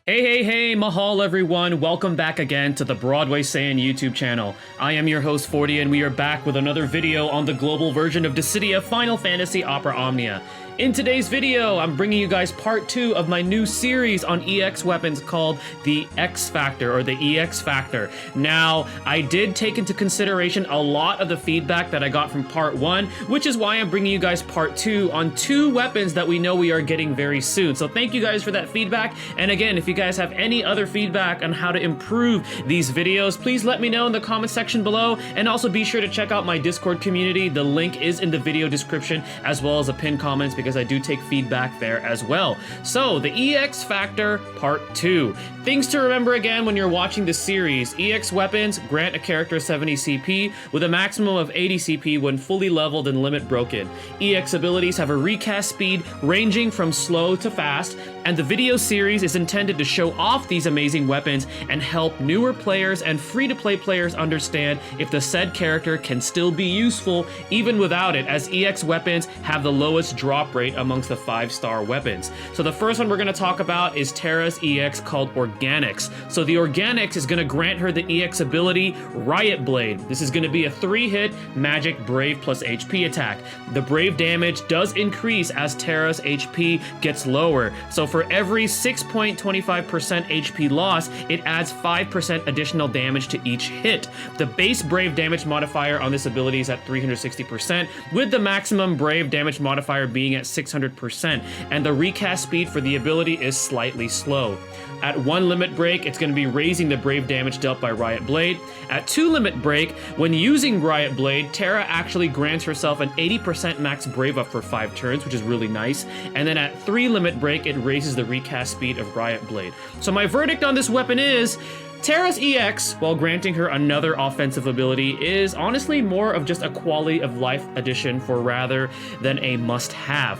Hey, Mahal everyone, welcome back again to the Broadway Saiyan YouTube channel. I am your host 40 and we are back with another video on the global version of Dissidia Final Fantasy Opera Omnia. In today's video, I'm bringing you guys part 2 of my new series on EX weapons called the X Factor, or the EX Factor. Now, I did take into consideration a lot of the feedback that I got from part 1, which is why I'm bringing you guys part 2 on 2 weapons that we know we are getting very soon. So thank you guys for that feedback, and again, if you guys have any other feedback on how to improve these videos, please let me know in the comment section below, and also be sure to check out my Discord community. The link is in the video description, as well as the pinned comments, because I do take feedback there as well. So, the EX Factor Part 2. Things to remember again when you're watching this series. EX weapons grant a character 70 CP with a maximum of 80 CP when fully leveled and limit broken. EX abilities have a recast speed ranging from slow to fast, and the video series is intended to show off these amazing weapons and help newer players and free-to-play players understand if the said character can still be useful even without it, as EX weapons have the lowest drop rate amongst the 5-star weapons. So the first one we're going to talk about is Terra's EX called Organics. So the Organics is going to grant her the EX ability Riot Blade. This is going to be a 3-hit magic Brave plus HP attack. The Brave damage does increase as Terra's HP gets lower. So for every 6.25% HP loss, it adds 5% additional damage to each hit. The base Brave damage modifier on this ability is at 360%, with the maximum Brave damage modifier being at 600%, and the recast speed for the ability is slightly slow. At 1 limit break, it's going to be raising the Brave damage dealt by Riot Blade. At 2 limit break, when using Riot Blade, Terra actually grants herself an 80% max Brave up for 5 turns, which is really nice. And then at 3 limit break, it raises the recast speed of Riot Blade. So my verdict on this weapon is, Terra's EX, while granting her another offensive ability, is honestly more of just a quality of life addition for rather than a must-have.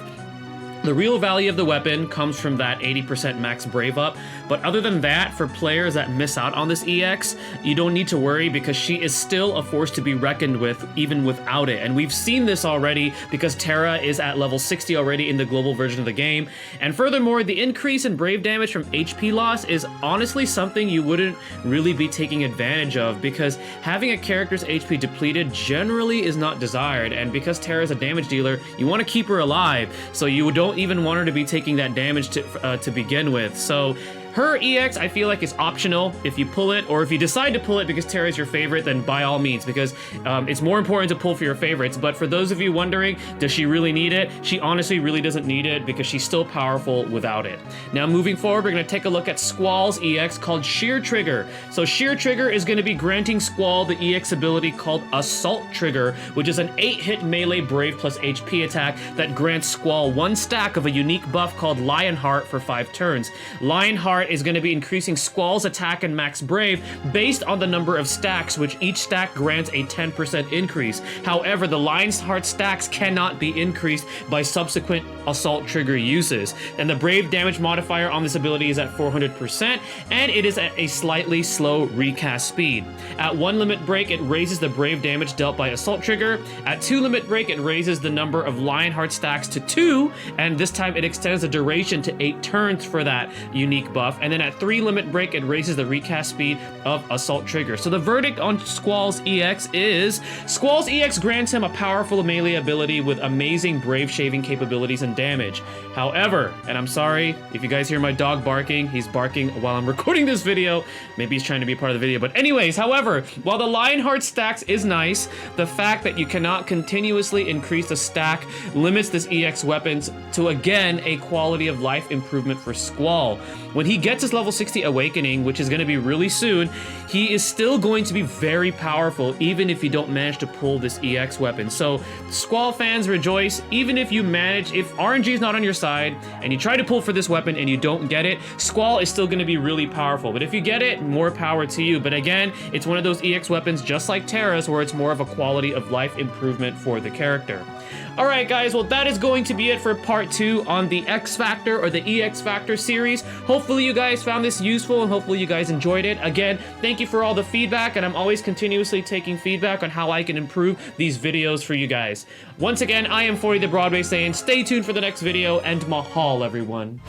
The real value of the weapon comes from that 80% max Brave up, but other than that, for players that miss out on this EX, you don't need to worry because she is still a force to be reckoned with even without it. And we've seen this already because Terra is at level 60 already in the global version of the game. And furthermore, the increase in Brave damage from HP loss is honestly something you wouldn't really be taking advantage of, because having a character's HP depleted generally is not desired. And because Terra is a damage dealer, you want to keep her alive, so you don't even want her to be taking that damage to begin with. So her EX, I feel like, is optional if you pull it, or if you decide to pull it because Terra is your favorite, then by all means, because it's more important to pull for your favorites. But for those of you wondering, does she really need it? She honestly really doesn't need it because she's still powerful without it. Now, moving forward, we're going to take a look at Squall's EX called Sheer Trigger. So Sheer Trigger is going to be granting Squall the EX ability called Assault Trigger, which is an 8-hit melee Brave plus HP attack that grants Squall 1 stack of a unique buff called Lionheart for 5 turns. Lionheart is going to be increasing Squall's attack and max Brave based on the number of stacks, which each stack grants a 10% increase. However, the Lionheart stacks cannot be increased by subsequent Assault Trigger uses. And the Brave damage modifier on this ability is at 400%, and it is at a slightly slow recast speed. At 1 limit break, it raises the Brave damage dealt by Assault Trigger. At 2 limit break, it raises the number of Lionheart stacks to 2, and this time it extends the duration to 8 turns for that unique buff. And then at 3 limit break, it raises the recast speed of Assault Trigger. So the verdict on Squall's EX is, Squall's EX grants him a powerful melee ability with amazing Brave shaving capabilities and damage. However, and I'm sorry if you guys hear my dog barking, he's barking while I'm recording this video. Maybe he's trying to be part of the video, but anyways, however, while the Lionheart stacks is nice, the fact that you cannot continuously increase the stack limits this EX weapons to, again, a quality of life improvement for Squall. When he gets his level 60 awakening, which is going to be really soon, he is still going to be very powerful even if you don't manage to pull this EX weapon. So Squall fans, rejoice. Even if you manage, if RNG is not on your side and you try to pull for this weapon and you don't get it, Squall is still going to be really powerful. But if you get it, more power to you. But again, it's one of those EX weapons just like Terra's, where it's more of a quality of life improvement for the character. Alright guys, well that is going to be it for part 2 on the X Factor, or the EX Factor series. Hopefully you guys found this useful and hopefully you guys enjoyed it. Again, thank you for all the feedback, and I'm always continuously taking feedback on how I can improve these videos for you guys. Once again, I am 40 the Broadway saying stay tuned for the next video, and Mahal everyone.